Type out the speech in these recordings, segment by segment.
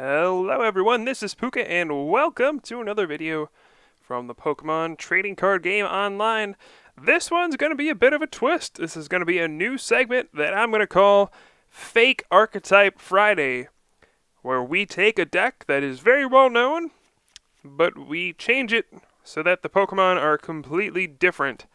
Hello everyone, this is Pooka and welcome to another video from the Pokemon trading card game online. This one's going to be a bit of a twist. This is going to be a new segment that I'm going to call Fake Archetype Friday, where we take a deck that is very well known, but we change it so that the Pokemon are completely different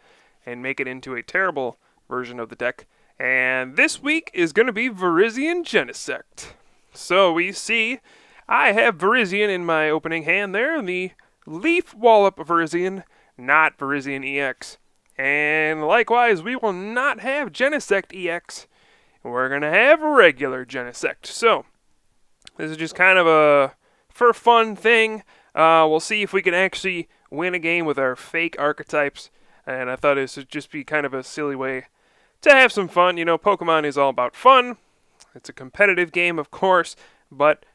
and make it into a terrible version of the deck. And this week is going to be Virizion Genesect. So we see I have Virizion in my opening hand there, the Leaf Wallop Virizion, not Virizion EX. And likewise, we will not have Genesect EX. We're going to have regular Genesect. So this is just kind of a for fun thing. We'll see if we can actually win a game with our fake archetypes. And I thought this would just be kind of a silly way to have some fun. You know, Pokemon is all about fun. It's a competitive game, of course, but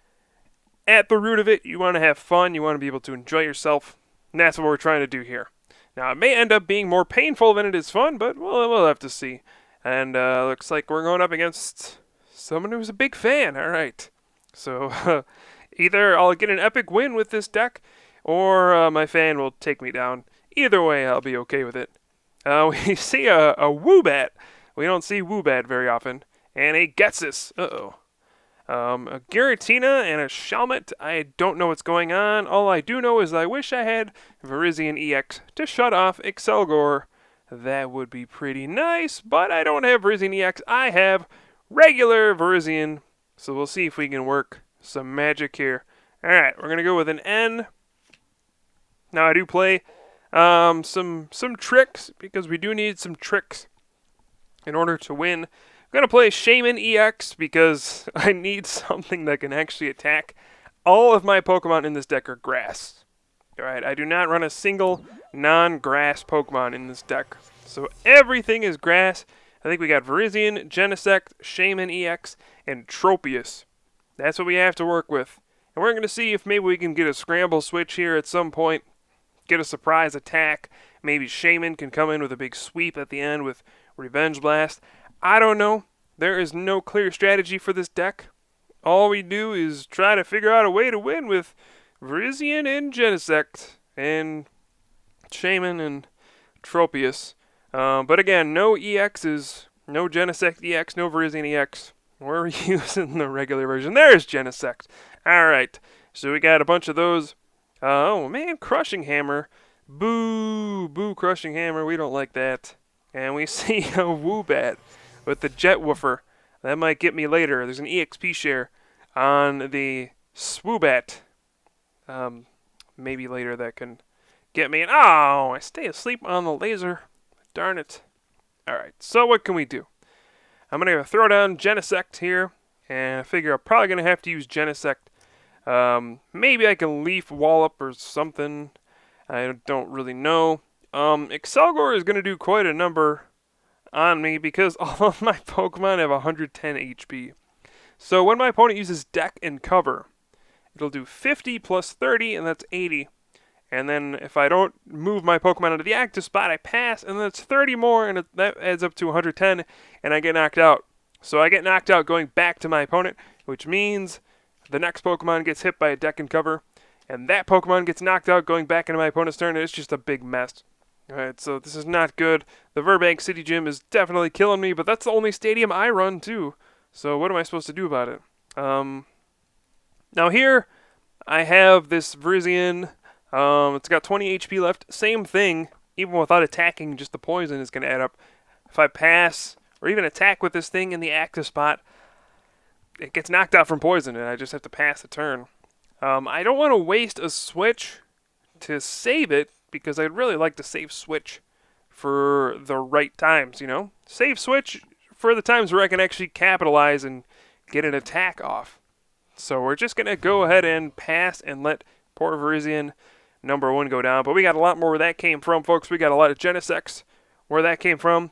at the root of it, you want to have fun, you want to be able to enjoy yourself, and that's what we're trying to do here. Now, it may end up being more painful than it is fun, but we'll have to see. And looks like we're going up against someone who's a big fan. All right. So either I'll get an epic win with this deck, or my fan will take me down. Either way, I'll be okay with it. We see a Woobat. We don't see Woobat very often. And a Getsis. A Giratina and a Shelmet. I don't know what's going on. All I do know is I wish I had Virizion EX to shut off Excelgor. That would be pretty nice, but I don't have Virizion EX. I have regular Virizion. So we'll see if we can work some magic here. Alright, we're going to go with an N. Now I do play some tricks, because we do need some tricks in order to win. I'm going to play Shaman EX because I need something that can actually attack. All of my Pokemon in this deck are grass. Alright, I do not run a single non-grass Pokemon in this deck. So everything is grass. I think we got Virizion, Genesect, Shaman EX, and Tropius. That's what we have to work with. And we're going to see if maybe we can get a scramble switch here at some point. Get a surprise attack. Maybe Shaman can come in with a big sweep at the end with Revenge Blast. I don't know. There is no clear strategy for this deck. All we do is try to figure out a way to win with Virizion and Genesect and Shaman and Tropius. But again, no EXs, no Genesect EX, no Virizion EX. We're using the regular version. There's Genesect. Alright, so we got a bunch of those. Oh man, Crushing Hammer. Boo, boo, Crushing Hammer. We don't like that. And we see a Woobat with the Jet Woofer. That might get me later. There's an EXP share on the Swoobat. Maybe later that can get me. Oh, I stay asleep on the laser. Darn it. Alright, so what can we do? I'm going to throw down Genesect here. And I figure I'm probably going to have to use Genesect. Maybe I can Leaf Wallop or something. I don't really know. Excelgor is going to do quite a number on me because all of my Pokemon have 110 HP. So when my opponent uses Deck and Cover, it'll do 50 plus 30, and that's 80. And then if I don't move my Pokemon into the active spot, I pass, and then it's 30 more, and that adds up to 110, and I get knocked out. So I get knocked out going back to my opponent, which means the next Pokemon gets hit by a Deck and Cover, and that Pokemon gets knocked out going back into my opponent's turn, and it's just a big mess. Alright, so this is not good. The Burbank City Gym is definitely killing me, but that's the only stadium I run, too. So what am I supposed to do about it? Now here, I have this Virizion. It's got 20 HP left. Same thing, even without attacking, just the poison is going to add up. If I pass, or even attack with this thing in the active spot, it gets knocked out from poison, and I just have to pass the turn. I don't want to waste a switch to save it, because I'd really like to save switch for the right times, you know? Save switch for the times where I can actually capitalize and get an attack off. So we're just going to go ahead and pass and let poor Virizion number 1 go down. But we got a lot more where that came from, folks. We got a lot of Genesects where that came from.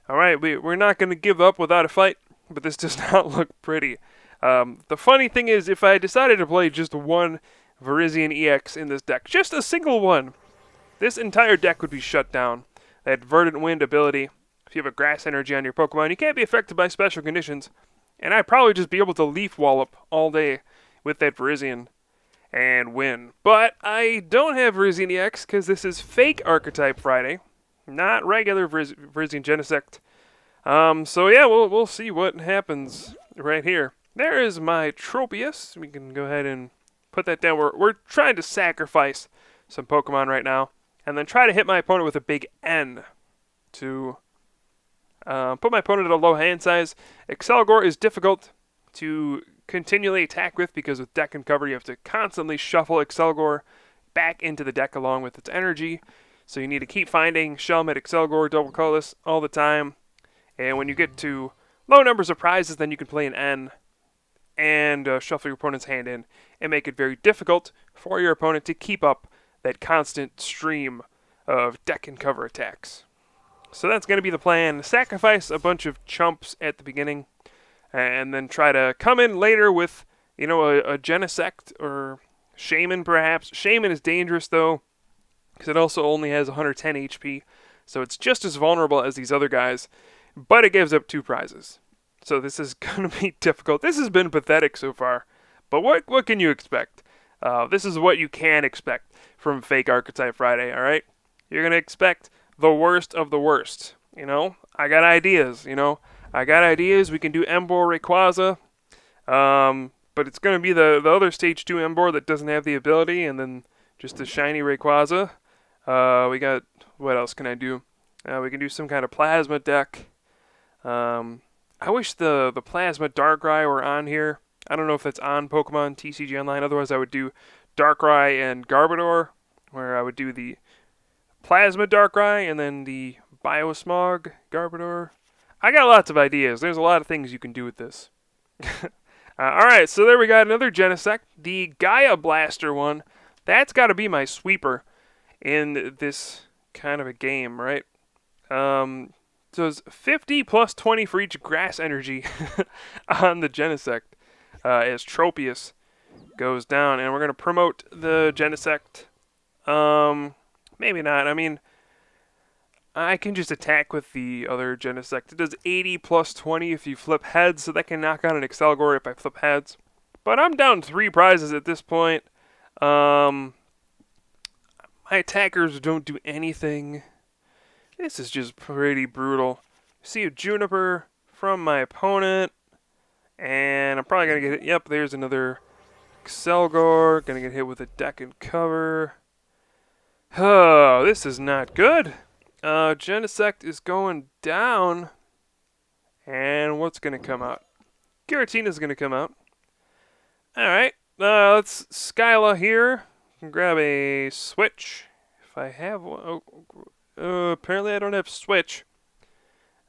Alright, we're not going to give up without a fight, but this does not look pretty. The funny thing is, if I decided to play just one Virizion EX in this deck, just a single one, this entire deck would be shut down. That Verdant Wind ability, if you have a grass energy on your Pokemon, you can't be affected by special conditions. And I'd probably just be able to Leaf Wallop all day with that Virizion and win. But I don't have Virizion EX because this is Fake Archetype Friday, not regular Virizion Genesect. So yeah, we'll see what happens right here. There is my Tropius. We can go ahead and put that down. We're trying to sacrifice some Pokemon right now, and then try to hit my opponent with a big N to put my opponent at a low hand size. Excelgor is difficult to continually attack with because with deck and cover you have to constantly shuffle Excelgor back into the deck along with its energy. So you need to keep finding Shelmet, Excelgor, double colorless all the time. And when you get to low numbers of prizes, then you can play an N and shuffle your opponent's hand in and make it very difficult for your opponent to keep up that constant stream of deck and cover attacks. So that's going to be the plan. Sacrifice a bunch of chumps at the beginning and then try to come in later with, you know, a Genesect or Shaman perhaps. Shaman is dangerous though because it also only has 110 HP. So it's just as vulnerable as these other guys, but it gives up 2 prizes. So this is going to be difficult. This has been pathetic so far, but what can you expect? This is what you can expect from Fake Archetype Friday, alright? You're going to expect the worst of the worst, you know? I got ideas, you know? I got ideas. We can do Emboar Rayquaza, but it's going to be the other Stage 2 Emboar that doesn't have the ability, and then just a shiny Rayquaza. We got, what else can I do? We can do some kind of Plasma deck. I wish the Plasma Darkrai were on here. I don't know if that's on Pokemon TCG Online. Otherwise, I would do Darkrai and Garbodor, where I would do the Plasma Darkrai and then the Biosmog Garbodor. I got lots of ideas. There's a lot of things you can do with this. Alright, so there we got another Genesect. The Gaia Blaster one. That's got to be my sweeper in this kind of a game, right? So it's 50 plus 20 for each grass energy on the Genesect as Tropius goes down. And we're going to promote the Genesect. Maybe not. I mean, I can just attack with the other Genesect. It does 80 plus 20 if you flip heads, so that can knock out an Excelgor if I flip heads. But I'm down 3 prizes at this point. My attackers don't do anything. This is just pretty brutal. See a Juniper from my opponent, and I'm probably going to get hit. Yep, there's another Excelgor. Going to get hit with a deck and cover. Oh, this is not good. Genesect is going down. And what's going to come out? Giratina's going to come out. Alright, let's Skyla here. Can grab a Switch. If I have one. Apparently I don't have Switch.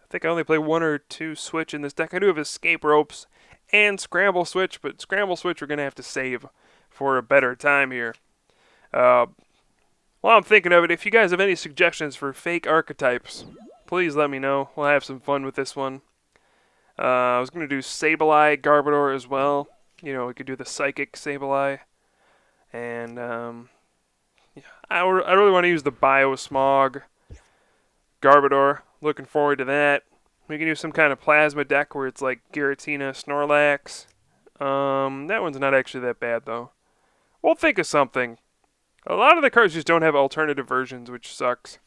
I think I only play 1 or 2 Switch in this deck. I do have Escape Ropes and Scramble Switch, but Scramble Switch we're going to have to save for a better time here. While I'm thinking of it, if you guys have any suggestions for fake archetypes, please let me know. We'll have some fun with this one. I was going to do Sableye Garbodor as well. You know, we could do the Psychic Sableye. And yeah, I really want to use the Biosmog Garbodor. Looking forward to that. We can do some kind of Plasma deck where it's like Giratina, Snorlax. That one's not actually that bad, though. We'll think of something. A lot of the cards just don't have alternative versions, which sucks.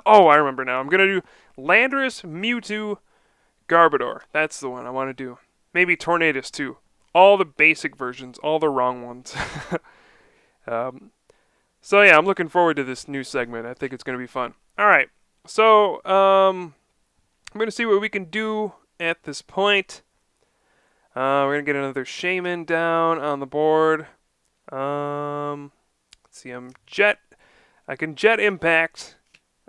Oh, I remember now. I'm going to do Landorus, Mewtwo, Garbodor. That's the one I want to do. Maybe Tornadus, too. All the basic versions. All the wrong ones. So, yeah, I'm looking forward to this new segment. I think it's going to be fun. Alright, so I'm going to see what we can do at this point. We're going to get another Shaman down on the board. Let's see, I can Jet Impact.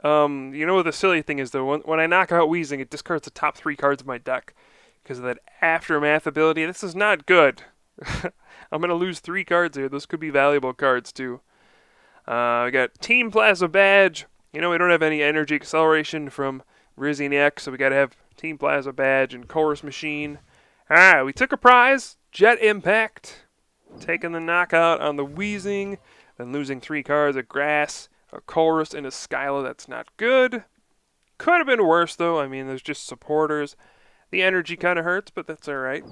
You know what the silly thing is, though? When I knock out Weezing, it discards the top 3 cards of my deck because of that Aftermath ability. This is not good. I'm going to lose 3 cards here. Those could be valuable cards, too. We got Team Plasma Badge. You know, we don't have any energy acceleration from Virizion X, so we got to have Team Plasma Badge and Chorus Machine. Alright, we took a prize. Jet Impact. Taking the knockout on the Weezing. Then losing 3 cards, a Grass, a Chorus, and a Skyla. That's not good. Could have been worse, though. I mean, there's just supporters. The energy kind of hurts, but that's alright.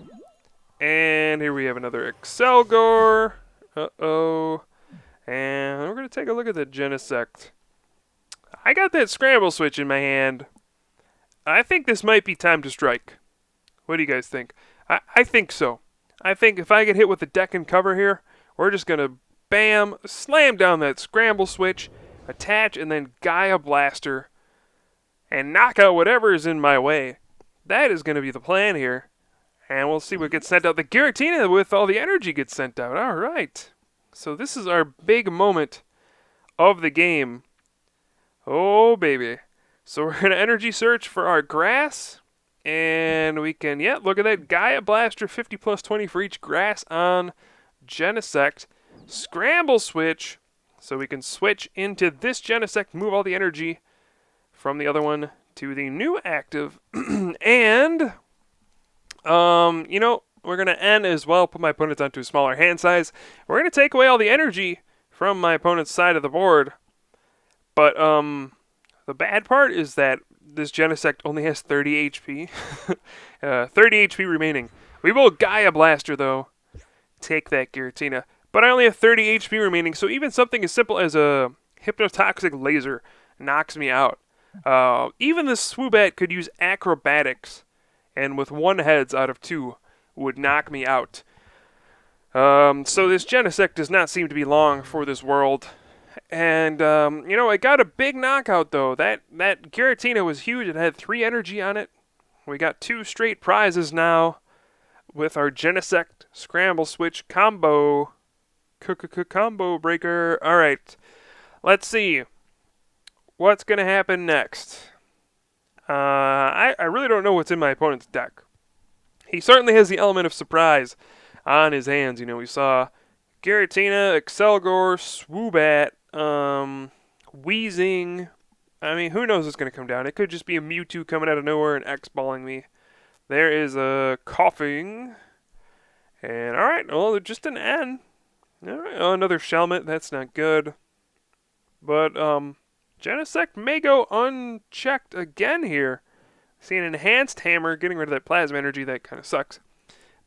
And here we have another Excelgor. Uh-oh. And we're going to take a look at the Genesect. I got that scramble switch in my hand. I think this might be time to strike. What do you guys think? I think so. I think if I get hit with the deck and cover here, we're just going to bam, slam down that scramble switch, attach, and then Gaia Blaster, and knock out whatever is in my way. That is going to be the plan here. And we'll see what gets sent out. The Giratina with all the energy gets sent out. All right. So this is our big moment of the game. Oh, baby. So we're going to energy search for our grass. And we can, yeah, look at that. Gaia Blaster 50 plus 20 for each grass on Genesect. Scramble switch. So we can switch into this Genesect, move all the energy from the other one to the new active. And... you know, we're going to end as well, put my opponent onto a smaller hand size. We're going to take away all the energy from my opponent's side of the board. But, the bad part is that this Genesect only has 30 HP. 30 HP remaining. We will Gaia Blaster, though. Take that Giratina. But I only have 30 HP remaining, so even something as simple as a Hypnotoxic Laser knocks me out. Even the Swoobat could use Acrobatics, and with 1 heads out of 2 would knock me out. So this Genesect does not seem to be long for this world. And, you know, it got a big knockout, though. That Giratina was huge. It had 3 energy on it. We got 2 straight prizes now with our Genesect Scramble Switch combo. Combo breaker. All right. Let's see what's going to happen next. I really don't know what's in my opponent's deck. He certainly has the element of surprise on his hands. You know, we saw Giratina, Excelgor, Swoobat, Wheezing. I mean, who knows what's going to come down? It could just be a Mewtwo coming out of nowhere and X-balling me. There is a Coughing. And, alright, well, just an N. Alright, oh, another Shelmet. That's not good. But, Genesect may go unchecked again here. See an Enhanced Hammer, getting rid of that Plasma Energy, that kind of sucks.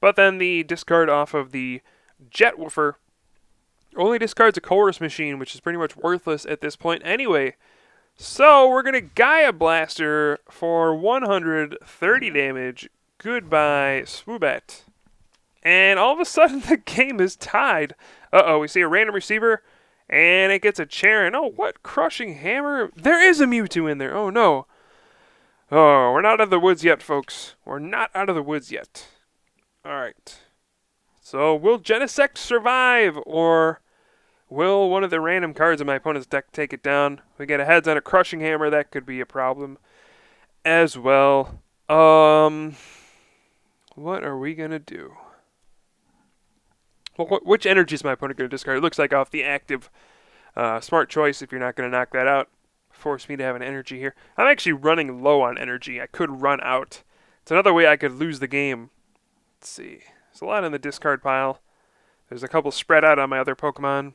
But then the discard off of the Jet Woofer only discards a Chorus Machine, which is pretty much worthless at this point anyway. So we're going to Gaia Blaster for 130 damage. Goodbye, Swoobat. And all of a sudden the game is tied. Uh-oh, we see a random receiver. And it gets a Charon. Oh, what? Crushing Hammer? There is a Mewtwo in there. Oh, no. Oh, we're not out of the woods yet, folks. We're not out of the woods yet. Alright. So, will Genesect survive? Or will one of the random cards in my opponent's deck take it down? We get a heads on a Crushing Hammer. That could be a problem as well. What are we going to do? Well, which energy is my opponent going to discard? It looks like off the active. Smart choice if you're not going to knock that out. Force me to have an energy here. I'm actually running low on energy. I could run out. It's another way I could lose the game. Let's see. There's a lot in the discard pile. There's a couple spread out on my other Pokemon.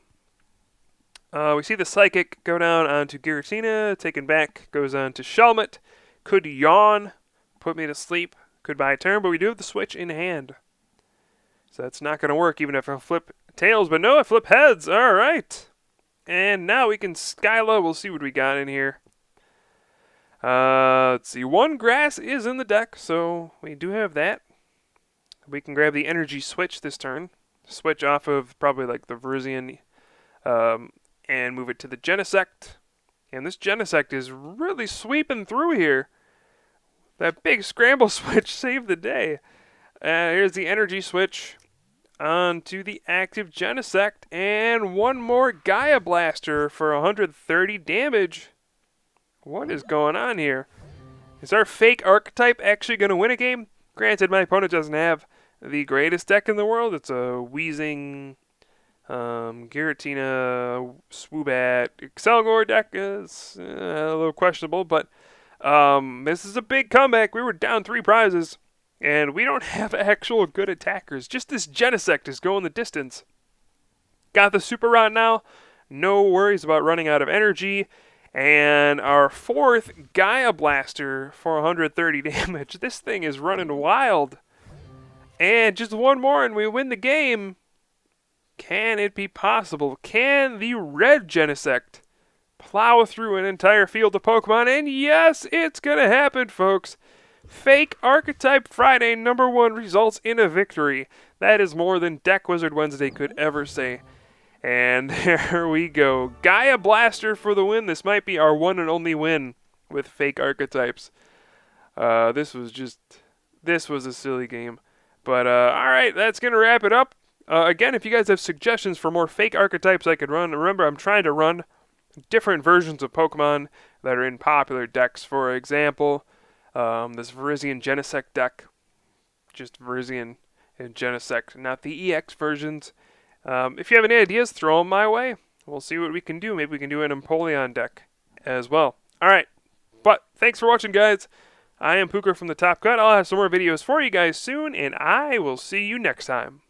We see the Psychic go down onto Giratina. Taken back. Goes on to Shelmet. Could yawn. Put me to sleep. Could buy a turn, but we do have the switch in hand. So that's not going to work even if I flip tails. But no, I flip heads. All right. And now we can Skyla. We'll see what we got in here. Let's see. 1 grass is in the deck, so we do have that. We can grab the energy switch this turn. Switch off of probably like the Virizion and move it to the Genesect. And this Genesect is really sweeping through here. That big scramble switch saved the day. Here's the energy switch onto the active Genesect, and 1 more Gaia Blaster for 130 damage. What is going on here? Is our Fake Archetype actually going to win a game? Granted, my opponent doesn't have the greatest deck in the world. It's a Wheezing, Giratina, Swoobat, Excelgor deck is a little questionable, but this is a big comeback. We were down 3 prizes. And we don't have actual good attackers. Just this Genesect is going the distance. Got the Super Rod now. No worries about running out of energy. And our 4th Gaia Blaster for 130 damage. This thing is running wild. And just one more and we win the game. Can it be possible? Can the red Genesect plow through an entire field of Pokemon? And yes, it's going to happen, folks. Fake Archetype Friday #1 results in a victory. That is more than Deck Wizard Wednesday could ever say. And there we go. Gaia Blaster for the win. This might be our one and only win with Fake Archetypes. This was a silly game. But, alright, that's going to wrap it up. Again, if you guys have suggestions for more Fake Archetypes I could run, remember I'm trying to run different versions of Pokemon that are in popular decks. For example, this Virizion Genesect deck. Just Virizion and Genesect, not the EX versions. If you have any ideas, throw them my way. We'll see what we can do. Maybe we can do an Empoleon deck as well. Alright, but thanks for watching, guys. I am Pooka from the Top Cut. I'll have some more videos for you guys soon, and I will see you next time.